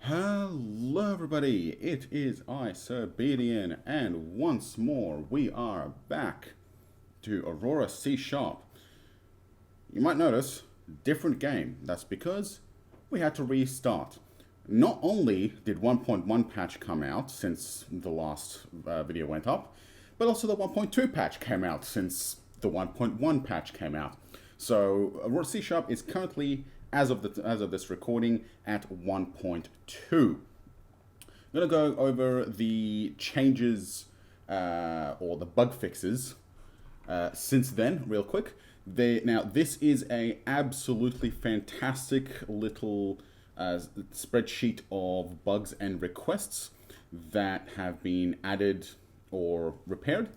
Hello everybody, it is I, Savegames, and once more we are back to Aurora C Sharp. You might notice, different game. That's because we had to restart. Not only did 1.1 patch come out since the last video went up, but also the 1.2 patch came out since the 1.1 patch came out. So Aurora C Sharp is currently, as of this recording, at 1.2. I'm going to go over the changes or the bug fixes since then, real quick. Now, this is a absolutely fantastic little spreadsheet of bugs and requests that have been added or repaired.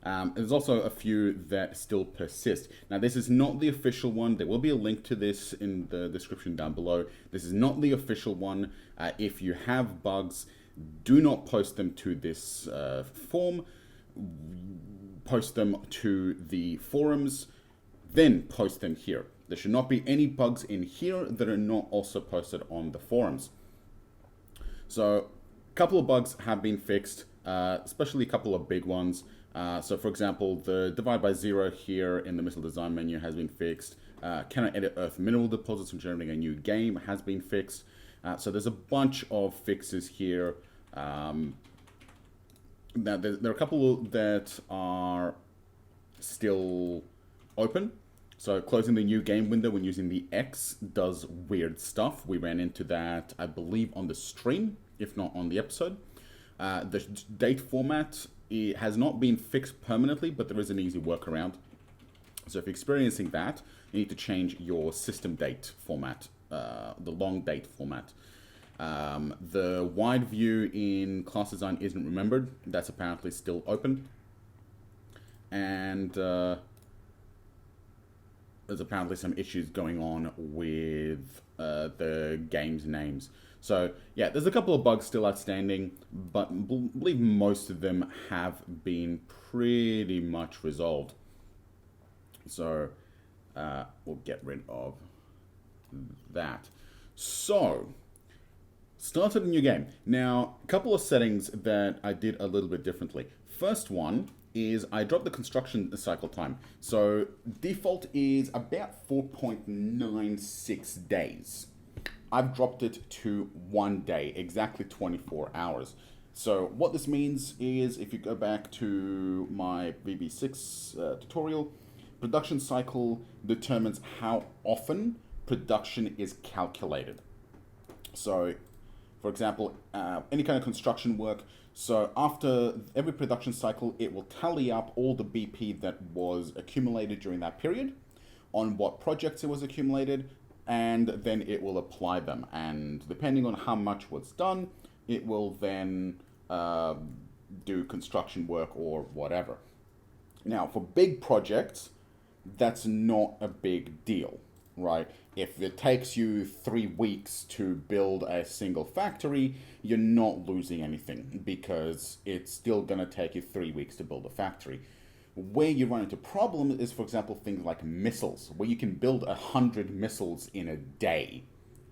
There's also a few that still persist. Now, this is not the official one. There will be a link to this in the description down below. This is not the official one. If you have bugs, do not post them to this form. Post them to the forums, then post them here. There should not be any bugs in here that are not also posted on the forums. So, a couple of bugs have been fixed, especially a couple of big ones. So for example, the divide by zero here in the missile design menu has been fixed. Cannot edit Earth mineral deposits when generating a new game has been fixed. So there's a bunch of fixes here. Now there are a couple that are still open. So closing the new game window when using the X does weird stuff. We ran into that, I believe, on the stream, if not on the episode. The date format, it has not been fixed permanently, but there is an easy workaround. So if you're experiencing that, you need to change your system date format, the long date format. The wide view in class design isn't remembered. That's apparently still open. And there's apparently some issues going on with the game's names. So, yeah, there's a couple of bugs still outstanding, but I believe most of them have been pretty much resolved. So, we'll get rid of that. So, started a new game. Now, a couple of settings that I did a little bit differently. First one is I dropped the construction cycle time. So, default is about 4.96 days. I've dropped it to 1 day, exactly 24 hours. So what this means is, if you go back to my VB6 tutorial, production cycle determines how often production is calculated. So, for example, any kind of construction work, so after every production cycle, it will tally up all the BP that was accumulated during that period, on what projects it was accumulated, and then it will apply them. And depending on how much was done, it will then do construction work or whatever. Now, for big projects, that's not a big deal, right? If it takes you 3 weeks to build a single factory, you're not losing anything because it's still going to take you 3 weeks to build a factory. Where you run into problems is, for example, things like missiles, where you can build 100 missiles in a day,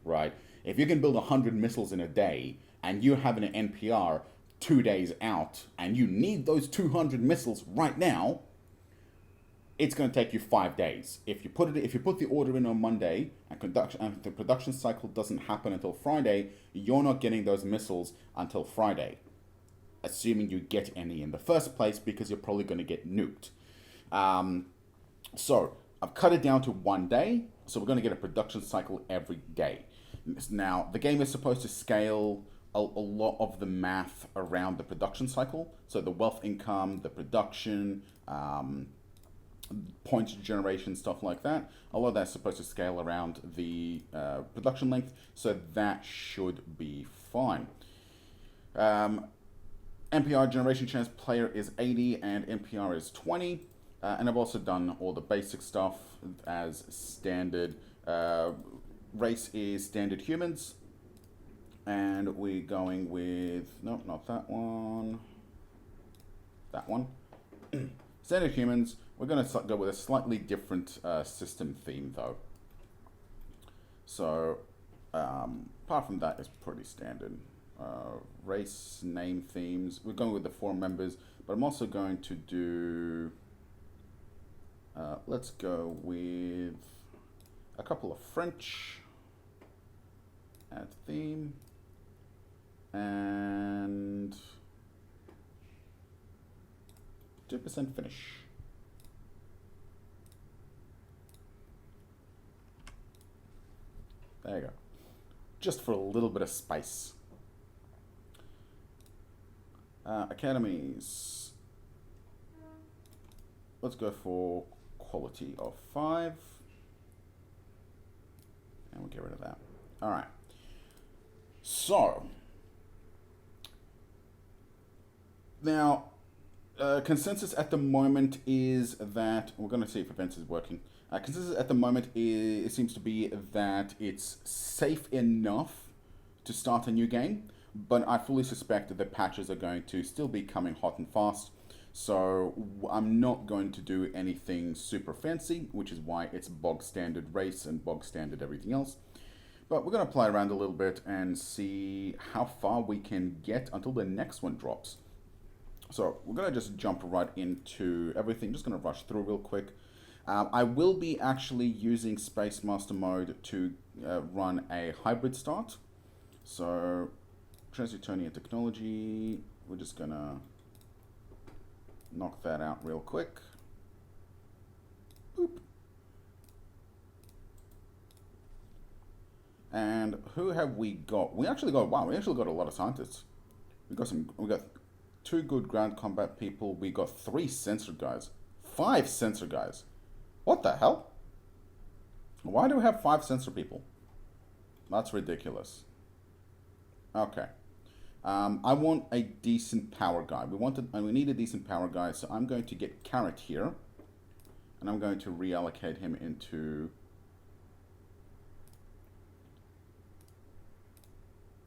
right? If you can build 100 missiles in a day and you have an NPR 2 days out and you need those 200 missiles right now, it's going to take you 5 days. If you put the order in on Monday and the production cycle doesn't happen until Friday, you're not getting those missiles until Friday, assuming you get any in the first place, because you're probably going to get nuked. So I've cut it down to 1 day, so we're going to get a production cycle every day. Now, the game is supposed to scale a lot of the math around the production cycle, so the wealth income, the production, points generation, stuff like that. A lot of that's supposed to scale around the production length, so that should be fine. NPR generation chance player is 80 and NPR is 20. And I've also done all the basic stuff as standard. Race is standard humans. And we're going with, no, not that one. That one. Standard humans. We're going to go with a slightly different system theme though. So Apart from that, it's pretty standard. Race, name, themes. We're going with the 4 members, but I'm also going to do... let's go with a couple of French. Add theme. And 2% finish. There you go. Just for a little bit of spice. Academies. Let's go for quality of 5. And we'll get rid of that. Alright. So. Now, consensus at the moment is that... We're going to see if events is working. Consensus at the moment it seems to be that it's safe enough to start a new game, but I fully suspect that the patches are going to still be coming hot and fast, so I'm not going to do anything super fancy, which is why it's bog standard race and bog standard everything else. But we're going to play around a little bit and see how far we can get until the next one drops. So we're going to just jump right into everything, just going to rush through real quick. I will be actually using Space Master mode to run a hybrid start. So, Transnewtonian technology, we're just gonna knock that out real quick. Boop. And who have we got? We actually got, wow, we actually got a lot of scientists. We got 2 good ground combat people. We got 3 sensor guys, 5 sensor guys. What the hell? Why do we have 5 sensor people? That's ridiculous. Okay. I want a decent power guy. We need a decent power guy, so I'm going to get Carrot here. And I'm going to reallocate him into...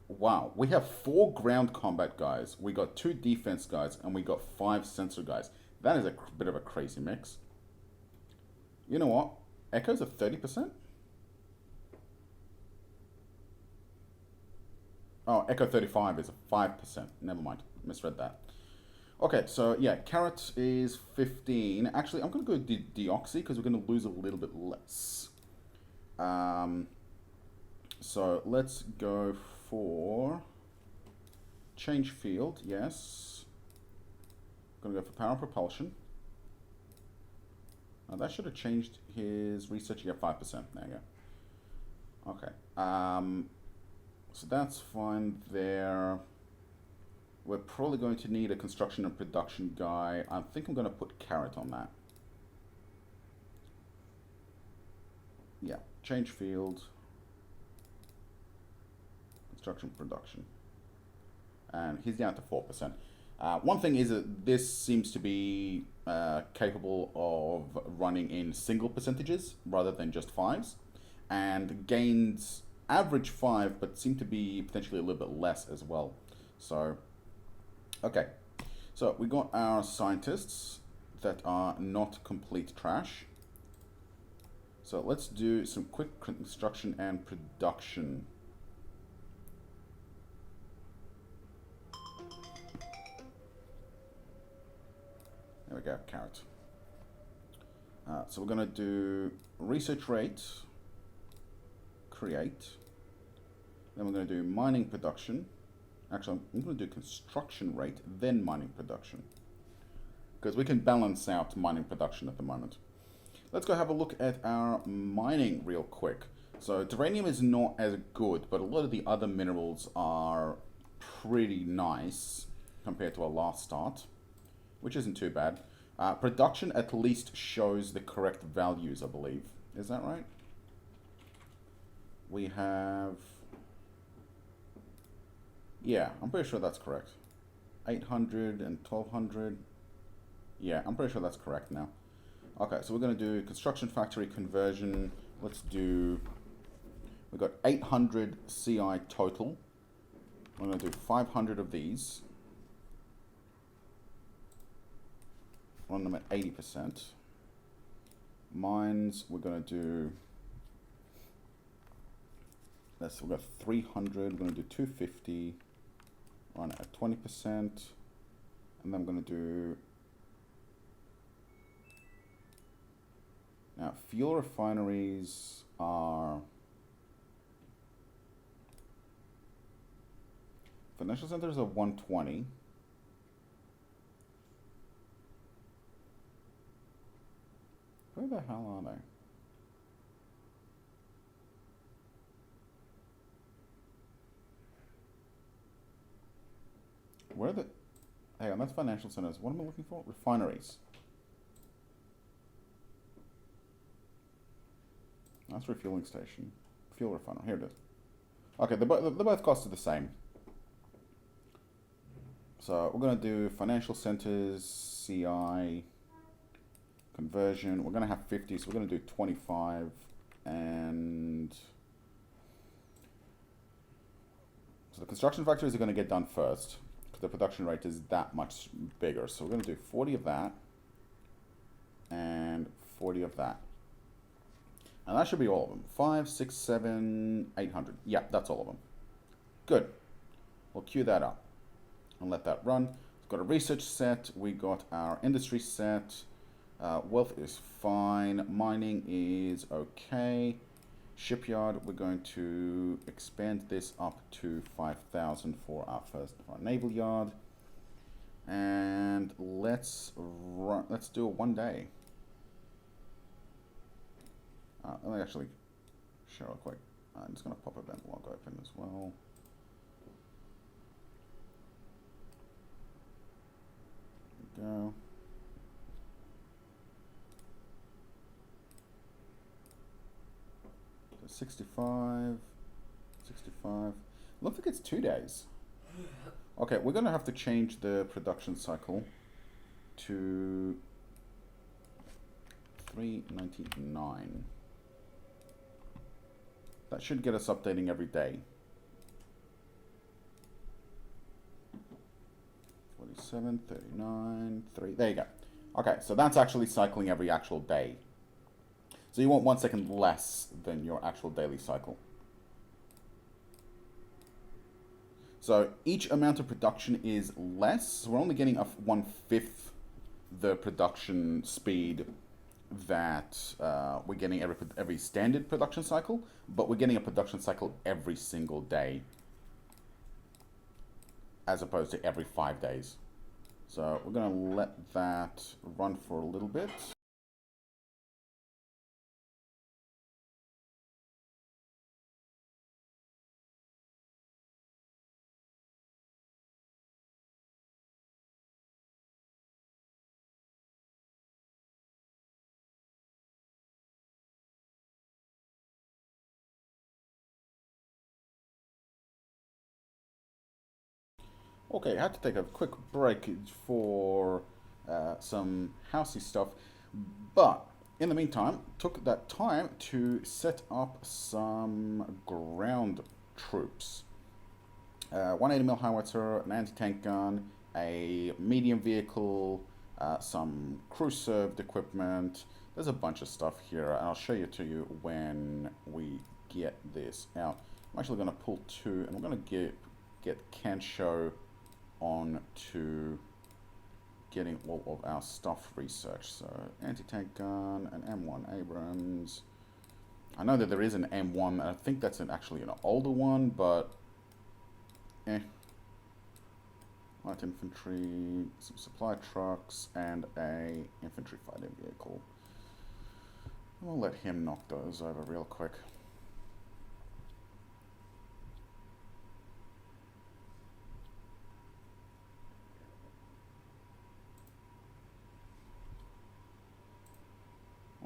Wow, we have 4 ground combat guys. We got 2 defense guys, and we got 5 sensor guys. That is a bit of a crazy mix. You know what? Echoes are 30%? Oh, Echo 35 is a 5%. Never mind. Misread that. Okay, so yeah, Carrot is 15. Actually, I'm going to go Deoxy because we're going to lose a little bit less. So let's go for change field. Yes. Going to go for power propulsion. Oh, that should have changed his research. Yeah, 5%. There you go. Okay. So that's fine there. We're probably going to need a construction and production guy. I think I'm going to put Carrot on that. Yeah, change field. Construction, production. And he's down to 4%. One thing is that this seems to be capable of running in single percentages rather than just 5s. And gains average 5, but seem to be potentially a little bit less as well. So, okay. So we got our scientists that are not complete trash. So let's do some quick construction and production. There we go, Carrot. So we're going to do research rate, create. Then we're going to do mining production. Actually, I'm going to do construction rate, then mining production. Because we can balance out mining production at the moment. Let's go have a look at our mining real quick. So terranium is not as good, but a lot of the other minerals are pretty nice compared to our last start, which isn't too bad. Production at least shows the correct values, I believe. Is that right? We have... Yeah, I'm pretty sure that's correct. 800 and 1200. Yeah, I'm pretty sure that's correct now. Okay, so we're going to do construction factory conversion. Let's do... We've got 800 CI total. We're going to do 500 of these. Run them at 80%. Mines, we're going to do we've got 300. We're going to do 250. Run at 20%. And then I'm going to do... Now, fuel refineries are... Financial centers are 120. Where the hell are they? Where are the... Hang on, that's financial centers. What am I looking for? Refineries. That's refueling station. Fuel refinery. Here it is. Okay, they both cost the same. So we're going to do financial centers, CI, conversion. We're going to have 50, so we're going to do 25. And so the construction factories are going to get done first, because the production rate is that much bigger. So we're going to do 40 of that and 40 of that. And that should be all of them. 5, 6, 7, 800. Yeah, that's all of them. Good. We'll queue that up and let that run. We've got a research set. We got our industry set. Wealth is fine. Mining is okay. Shipyard, we're going to expand this up to 5,000 for our naval yard. And let's do it one day. Let me actually show real quick. I'm just going to pop event log open as well. There we go. So 65. Looks like it's 2 days. Okay, we're going to have to change the production cycle to 399. That should get us updating every day. 47, 39, 3. There you go. Okay, so that's actually cycling every actual day. So you want 1 second less than your actual daily cycle. So each amount of production is less. So we're only getting 1/5 the production speed that we're getting every standard production cycle, but we're getting a production cycle every single day as opposed to every 5 days. So we're going to let that run for a little bit. Okay, I had to take a quick break for some housey stuff, but in the meantime, took that time to set up some ground troops. 180mm howitzer, an anti-tank gun, a medium vehicle, some crew-served equipment. There's a bunch of stuff here, and I'll show you when we get this out. I'm actually going to pull 2, and we're going to get Canshow on to getting all of our stuff researched. So anti-tank gun, an M1 Abrams. I know that there is an M1, and I think that's actually an older one, but light infantry, some supply trucks, and a infantry fighting vehicle. We'll let him knock those over real quick.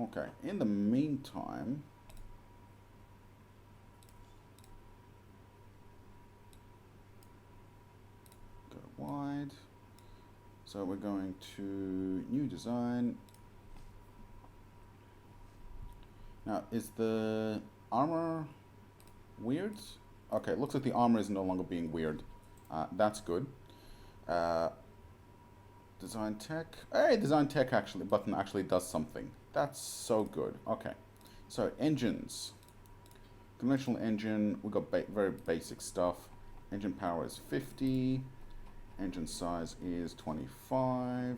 Okay, in the meantime, go wide. So we're going to new design. Now, is the armor weird? Okay, it looks like the armor is no longer being weird. That's good. Design tech. Hey, design tech button actually does something. That's so good. Okay, so engines. Conventional engine, we've got very basic stuff. Engine power is 50. Engine size is 25.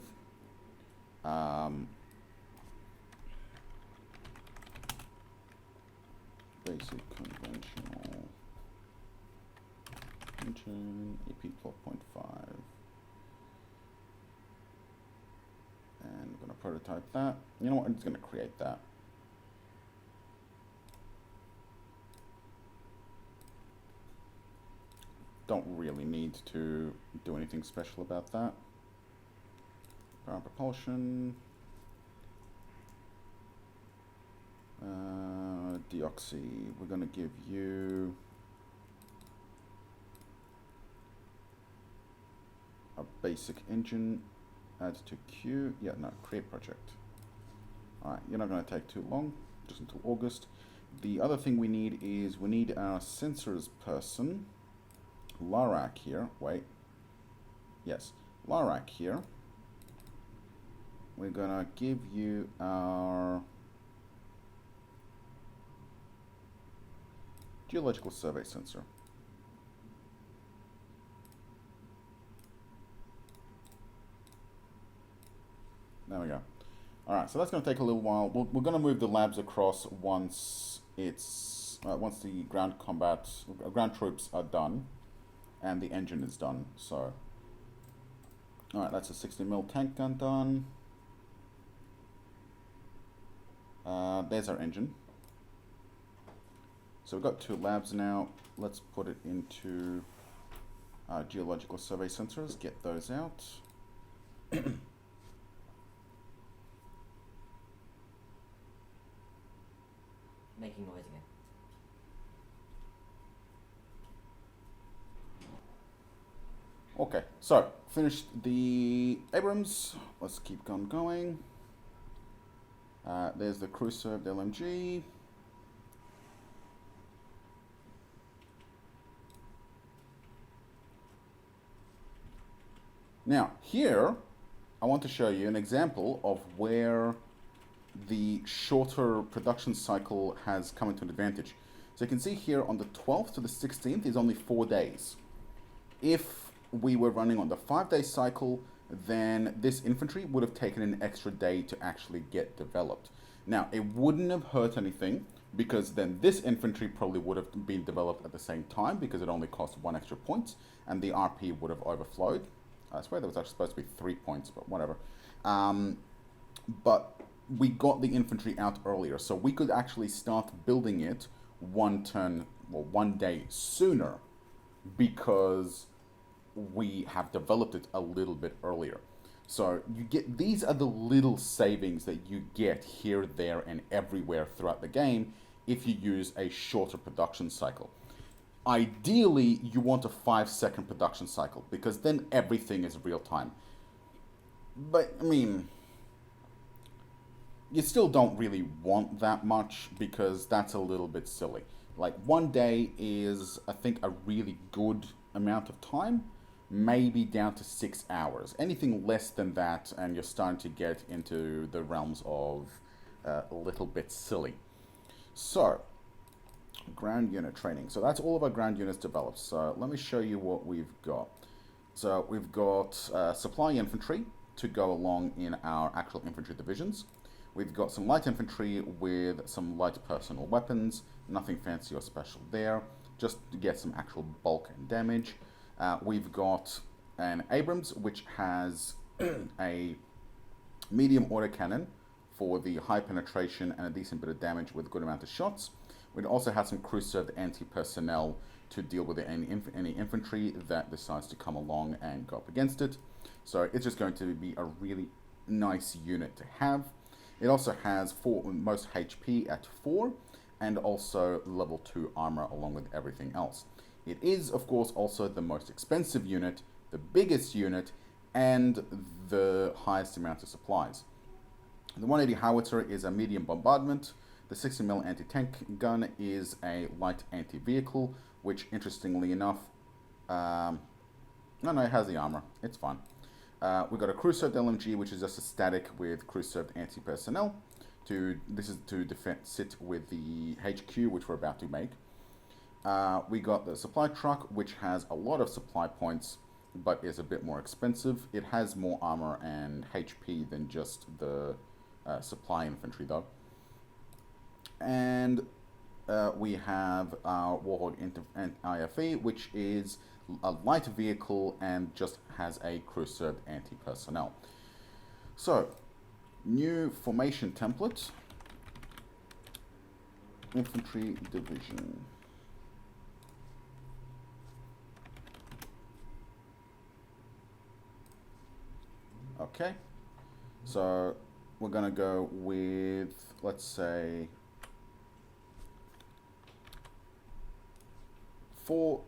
Basic conventional engine, EP 12.5. And we're going to prototype that. You know what? I'm just going to create that. Don't really need to do anything special about that. Power and propulsion. Deoxy. We're going to give you a basic engine. Add to queue. Yeah, no, create project. Alright, you're not going to take too long, just until August. The other thing we need is we need our sensors person, Larak here. Wait. Yes, Larak here. We're going to give you our geological survey sensor. There we go. Alright, so that's going to take a little while. We're going to move the labs across once it's once the ground troops are done and the engine is done. So, alright, that's a 60mm tank gun done. There's our engine. So we've got 2 labs now. Let's put it into geological survey sensors. Get those out. Making noise again. Okay, so finished the Abrams. Let's keep on going. There's the crew served LMG. Now, here, I want to show you an example of where the shorter production cycle has come into an advantage. So you can see here on the 12th to the 16th is only 4 days. If we were running on the 5-day cycle, then this infantry would have taken an extra day to actually get developed. Now, it wouldn't have hurt anything because then this infantry probably would have been developed at the same time because it only cost 1 extra point and the RP would have overflowed. I swear there was actually supposed to be 3 points, but whatever. But we got the infantry out earlier, so we could actually start building it 1 day sooner because we have developed it a little bit earlier. So you get, these are the little savings that you get here, there, and everywhere throughout the game if you use a shorter production cycle. Ideally, you want a 5-second production cycle because then everything is real time. But, I mean, you still don't really want that much because that's a little bit silly. Like 1 day is, I think, a really good amount of time, maybe down to 6 hours. Anything less than that and you're starting to get into the realms of a little bit silly. So, ground unit training. So that's all of our ground units developed. So let me show you what we've got. So we've got supply infantry to go along in our actual infantry divisions. We've got some light infantry with some light personal weapons, nothing fancy or special there, just to get some actual bulk and damage. We've got an Abrams, which has a medium autocannon for the high penetration and a decent bit of damage with a good amount of shots. We'd also have some crew-served anti-personnel to deal with any infantry that decides to come along and go up against it. So it's just going to be a really nice unit to have. It also has most HP at 4 and also level 2 armor along with everything else. It is, of course, also the most expensive unit, the biggest unit, and the highest amount of supplies. The 180 howitzer is a medium bombardment. The 60mm anti-tank gun is a light anti-vehicle, which, interestingly enough, no, it has the armor. It's fine. We've got a crew-served LMG, which is just a static with crew-served anti-personnel. This is to sit with the HQ, which we're about to make. We got the supply truck, which has a lot of supply points, but is a bit more expensive. It has more armor and HP than just the supply infantry, though. And we have our Warhog IFE, which is a light vehicle and just has a crew-served anti-personnel. So, new formation template. Infantry division. Okay, so we're gonna go with, let's say, 4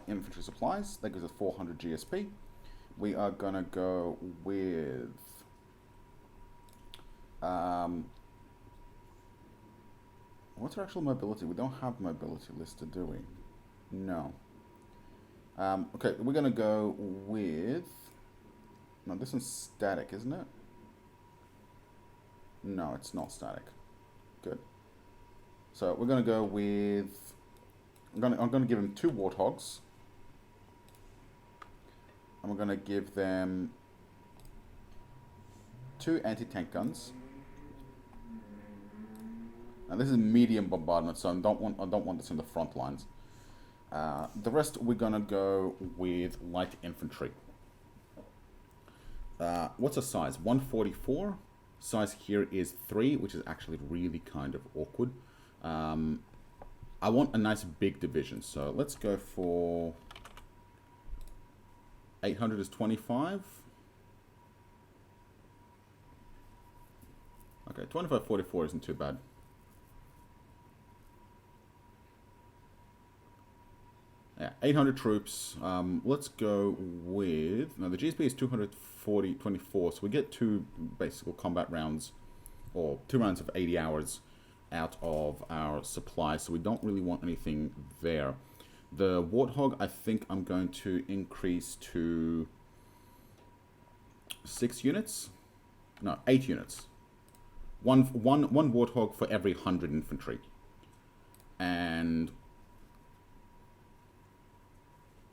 infantry supplies. That gives us 400 GSP. We are gonna go with what's our actual mobility? We don't have mobility listed, do we? No. Okay, we're gonna go with. No, this one's static, isn't it? No, it's not static. Good. So we're gonna go with. I'm gonna give them 2 warthogs, and we're gonna give them 2 anti-tank guns. Now this is medium bombardment, so I don't want this in the front lines. The rest we're gonna go with light infantry. What's the size? 144. Size here is 3, which is actually really kind of awkward. I want a nice big division, so let's go for 800 is 25. Okay, 2544 isn't too bad. Yeah, 800 troops. Let's go with. No, the GSP is 224, so we get 2 basic combat rounds, or 2 rounds of 80 hours out of our supply, so we don't really want anything there. The Warthog, I think I'm going to increase to 6 units. No, 8 units. One Warthog for every 100 infantry. And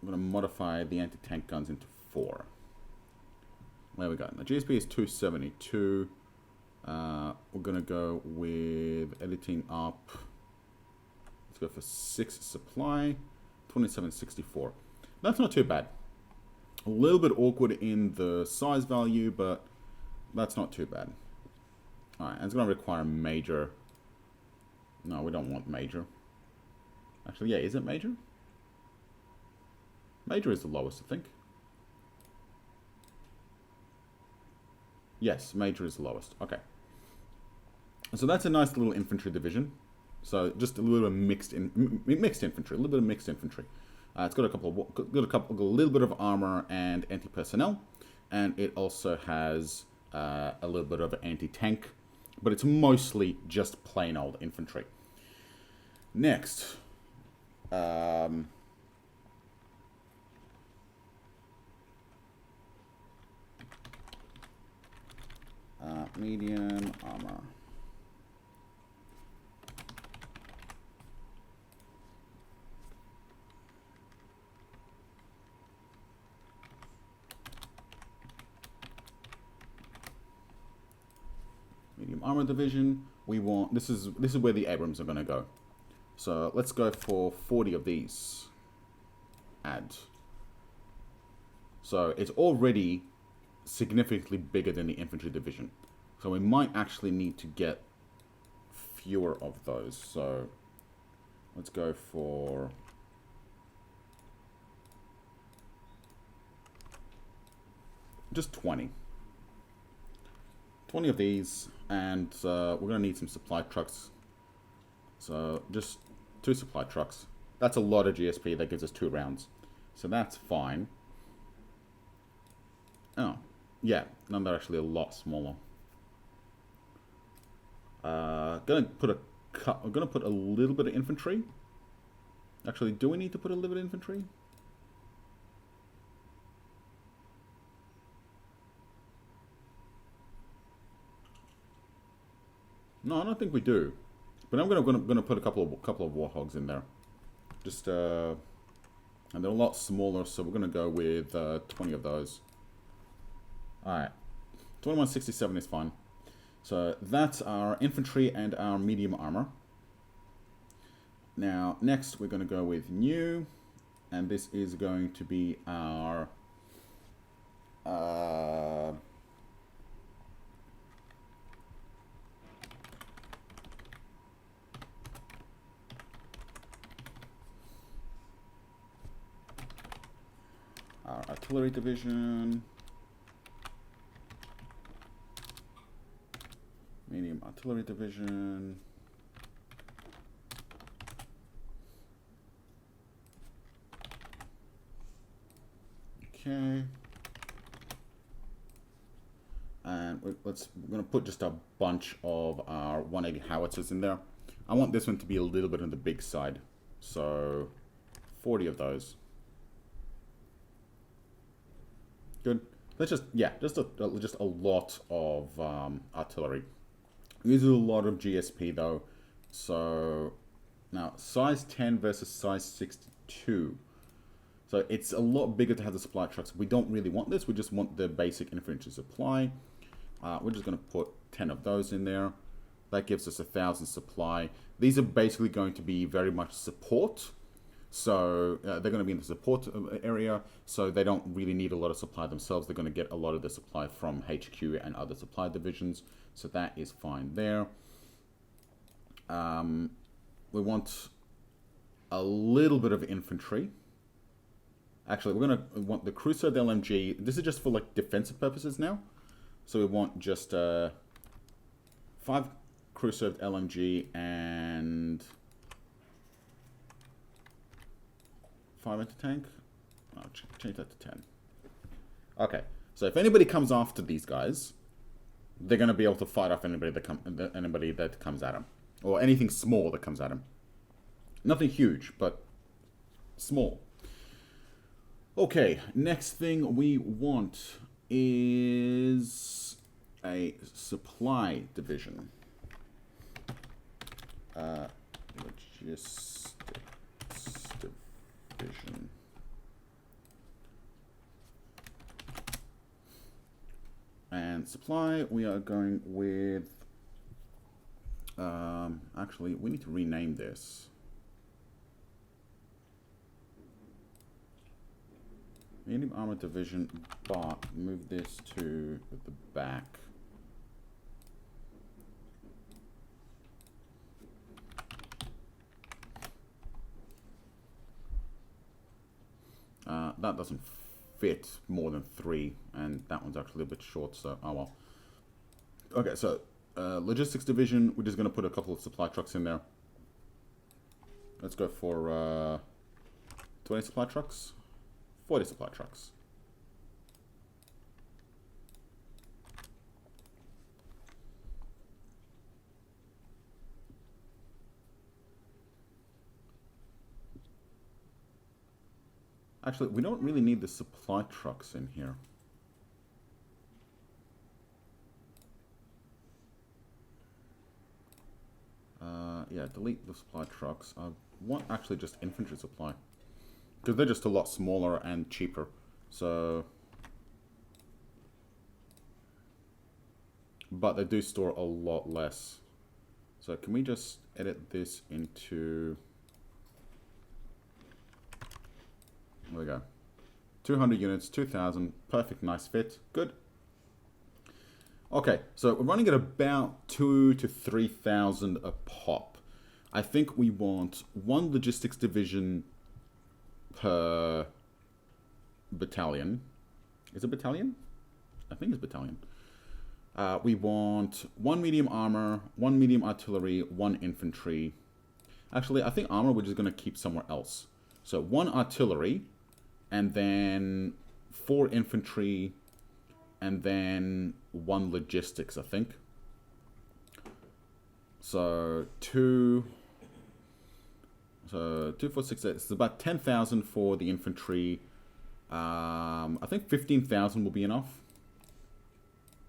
I'm going to modify the anti-tank guns into 4. There we go. The GSP is 272. We're going to go with editing up. Let's go for 6 supply. 2764. That's not too bad. A little bit awkward in the size value, but that's not too bad. Alright, and it's going to require major. No, we don't want major. Actually, yeah, is it major? Major is the lowest, I think. Yes, major is the lowest. Okay. So that's a nice little infantry division. So just a little bit of mixed infantry, a little bit of mixed infantry. It's got a little bit of armor and anti-personnel, and it also has a little bit of anti-tank, but it's mostly just plain old infantry. Next, medium armor. Medium armor division. We want this is where the Abrams are going to go. So let's go for 40 of these. Add. So it's already significantly bigger than the infantry division. So we might actually need to get fewer of those. So let's go for just 20. 20 of these, and we're going to need some supply trucks. So just 2 supply trucks. That's a lot of GSP. That gives us 2 rounds. So that's fine. Oh, yeah. No, they're actually a lot smaller. Gonna put a little bit of infantry. Actually, do we need to put a little bit of infantry? No, I don't think we do. But I'm gonna put a couple of warhogs in there. Just, and they're a lot smaller, so we're going to go with 20 of those. Alright. 2167 is fine. So that's our infantry and our medium armor. Now, next we're going to go with new. And this is going to be our... our artillery division, medium artillery division, okay, and we're going to put just a bunch of our 180 howitzers in there. I want this one to be a little bit on the big side, so 40 of those. Good. Let's just, yeah, just a lot of artillery. Uses a lot of GSP though. So now size 10 versus size 62. So it's a lot bigger to have the supply trucks. We don't really want this. We just want the basic infantry supply. We're just going to put 10 of those in there. That gives us 1,000 supply. These are basically going to be very much support. So they're going to be in the support area, so they don't really need a lot of supply themselves. They're going to get a lot of the supply from HQ and other supply divisions, so that is fine there. We want a little bit of infantry. Actually, we're going to want the cruiser-served LMG. This is just for like defensive purposes now. So we want just 5 cruiser-served LMG and 5 anti-tank. I'll change that to 10. Okay, so if anybody comes after these guys, they're going to be able to fight off anybody that comes at them, or anything small that comes at them. Nothing huge, but small. Okay, next thing we want is a supply division. Logistics division. And supply, we are going with... actually, we need to rename this. Medium armor division, but move this to the back. That doesn't fit more than 3, and that one's actually a bit short, so oh well. Okay, so logistics division, we're just going to put a couple of supply trucks in there. Let's go for 20 supply trucks, 40 supply trucks. Actually, we don't really need the supply trucks in here. Yeah, delete the supply trucks. I want actually just infantry supply, because they're just a lot smaller and cheaper. So, but they do store a lot less. So can we just edit this into... There we go. 200 units, 2,000. Perfect, nice fit. Good. Okay, so we're running at about 2,000 to 3,000 a pop. I think we want 1 logistics division per battalion. Is it battalion? I think it's battalion. We want 1 medium armor, 1 medium artillery, 1 infantry. Actually, I think armor we're just going to keep somewhere else. So 1 artillery, and then 4 infantry, and then 1 logistics, I think. So 2, 4, 6, 8. It's about 10,000 for the infantry. I think 15,000 will be enough.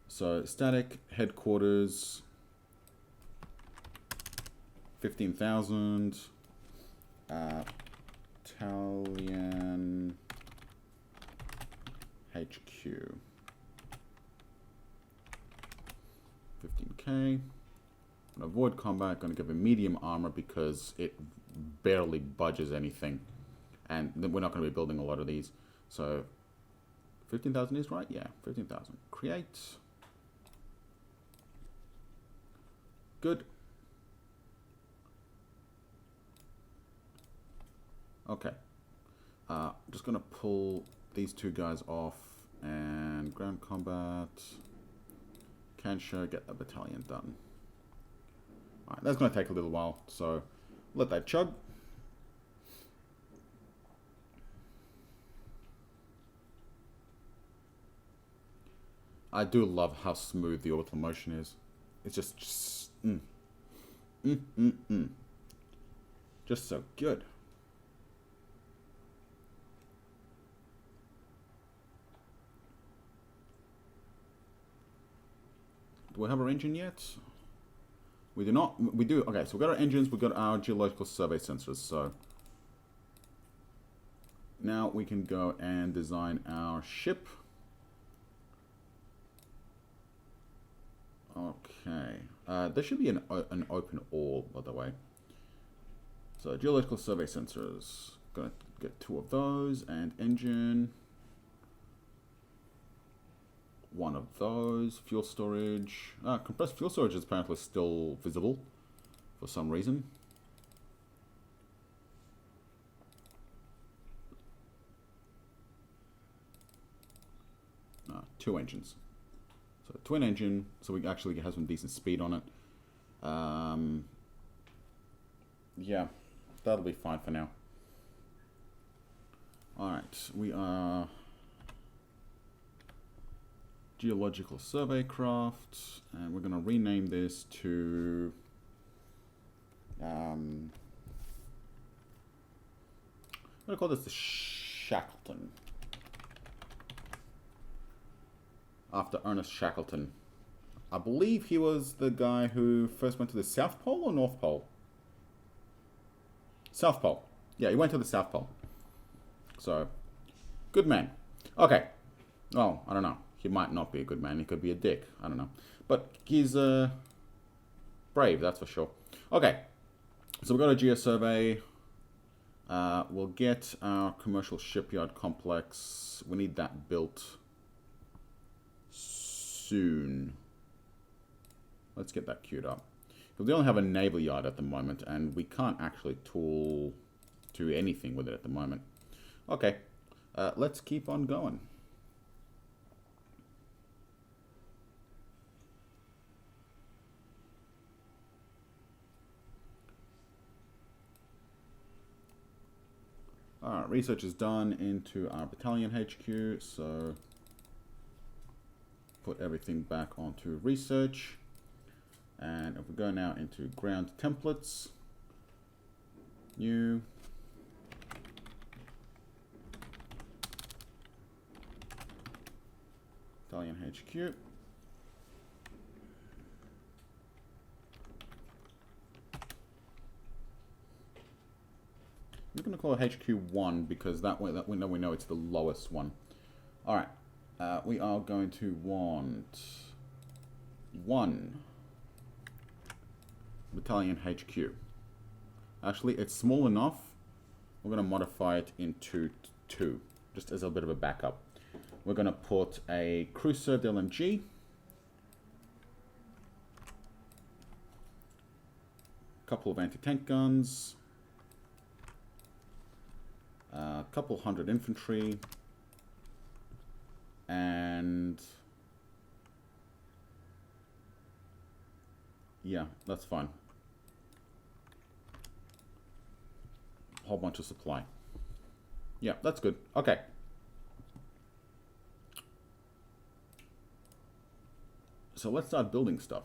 So static headquarters, 15,000. Battalion HQ. 15k. Gonna avoid combat, gonna give it medium armor because it barely budges anything. And then we're not gonna be building a lot of these. So 15,000 is right? Yeah, 15,000. Create. Good. Okay. Just gonna pull these two guys off and ground combat. Can sure get the battalion done. Alright, that's going to take a little while, so let that chug. I do love how smooth the orbital motion is. It's just just so good. Do we have our engine yet? We do not. We do. Okay, so we've got our engines, we've got our geological survey sensors, so now we can go and design our ship. Okay. There should be an open all, by the way. So geological survey sensors. Gonna get 2 of those, and engine. 1 of those. Fuel storage. Compressed fuel storage is apparently still visible for some reason. 2 engines. So twin engine, so we actually have some decent speed on it. Yeah, that'll be fine for now. Alright, we are geological survey craft, and we're going to rename this to I'm going to call this the Shackleton, after Ernest Shackleton. I believe he was the guy who first went to the South Pole or North Pole? South Pole. Yeah, he went to the South Pole. So, good man. Okay. Oh, I don't know. He might not be a good man. He could be a dick. I don't know. But he's brave, that's for sure. Okay. So we've got a geosurvey. We'll get our commercial shipyard complex. We need that built soon. Let's get that queued up. Because we only have a naval yard at the moment, and we can't actually tool to anything with it at the moment. Okay. Let's keep on going. Alright, research is done into our battalion HQ, so put everything back onto research. And if we go now into ground templates, new, battalion HQ. We're going to call it HQ1 because that way we know it's the lowest one. Alright, we are going to want 1 battalion HQ. Actually, it's small enough. We're going to modify it into 2, just as a bit of a backup. We're going to put a crew-served LMG, a couple of anti-tank guns, a couple hundred infantry, and yeah, that's fine. A whole bunch of supply. Yeah, that's good. Okay. So let's start building stuff.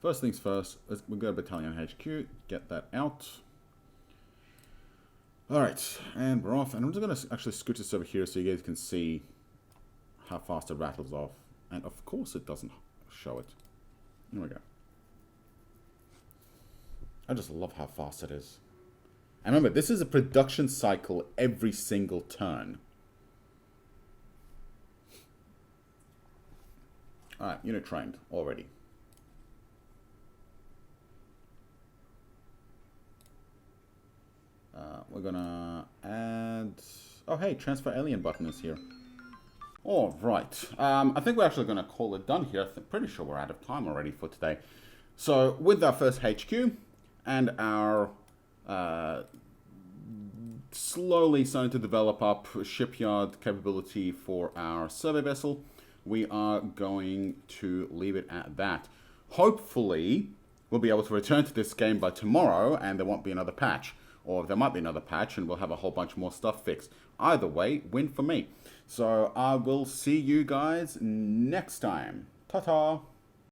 First things first, we'll go to Battalion HQ, get that out. Alright, and we're off. And I'm just going to actually scoot this over here so you guys can see how fast it rattles off. And of course it doesn't show it. There we go. I just love how fast it is. And remember, this is a production cycle every single turn. Alright, unit trained already. We're gonna add... Oh, hey, transfer alien button is here. Alright, I think we're actually gonna call it done here. I'm pretty sure we're out of time already for today. So, with our first HQ and our slowly starting to develop up shipyard capability for our survey vessel, we are going to leave it at that. Hopefully, we'll be able to return to this game by tomorrow and there won't be another patch. Or there might be another patch and we'll have a whole bunch more stuff fixed. Either way, win for me. So I will see you guys next time. Ta-ta!